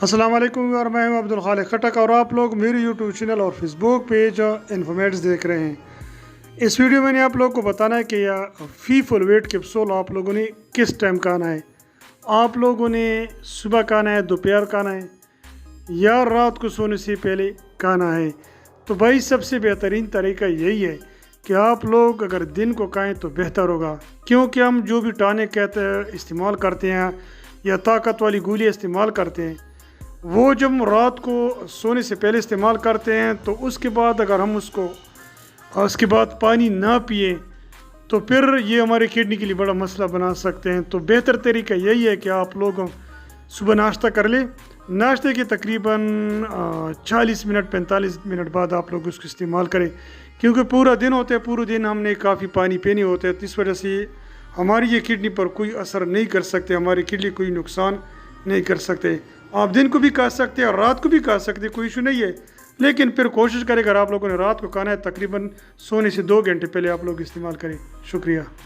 السلام علیکم اور میں ہوں عبدالخالق خٹک اور آپ لوگ میری یوٹیوب چینل اور فیس بک پیج انفارمیٹس دیکھ رہے ہیں۔ اس ویڈیو میں نے آپ لوگوں کو بتانا ہے کہ یہ فی فل ویٹ کیپسول آپ لوگوں نے کس ٹائم کھانا ہے۔ آپ لوگوں نے صبح کھانا ہے، دوپہر کھانا ہے یا رات کو سونے سے پہلے کھانا ہے۔ تو بھائی سب سے بہترین طریقہ یہی ہے کہ آپ لوگ اگر دن کو کھائیں تو بہتر ہوگا، کیونکہ ہم جو بھی ٹانے کہتے ہیں استعمال کرتے ہیں یا طاقت والی گولی استعمال کرتے ہیں، وہ جب ہم رات کو سونے سے پہلے استعمال کرتے ہیں تو اس کے بعد اگر ہم اس کے بعد پانی نہ پئیں تو پھر یہ ہمارے کڈنی کے لیے بڑا مسئلہ بنا سکتے ہیں۔ تو بہتر طریقہ یہی ہے کہ آپ لوگ صبح ناشتہ کر لیں، ناشتے کے تقریباً 40 منٹ 45 منٹ بعد آپ لوگ اس کو استعمال کریں، کیونکہ پورا دن ہوتا ہے، پورے دن ہم نے کافی پانی پینے ہوتے ہیں، اس وجہ سے ہماری یہ کڈنی پر کوئی اثر نہیں کر سکتے، ہماری کڈنی کوئی نقصان نہیں کر سکتے۔ آپ دن کو بھی کھا سکتے ہیں اور رات کو بھی کھا سکتے ہیں، کوئی ایشو نہیں ہے، لیکن پھر کوشش کریں اگر آپ لوگوں نے رات کو کھانا ہے تقریباً سونے سے 2 گھنٹے پہلے آپ لوگ استعمال کریں۔ شکریہ۔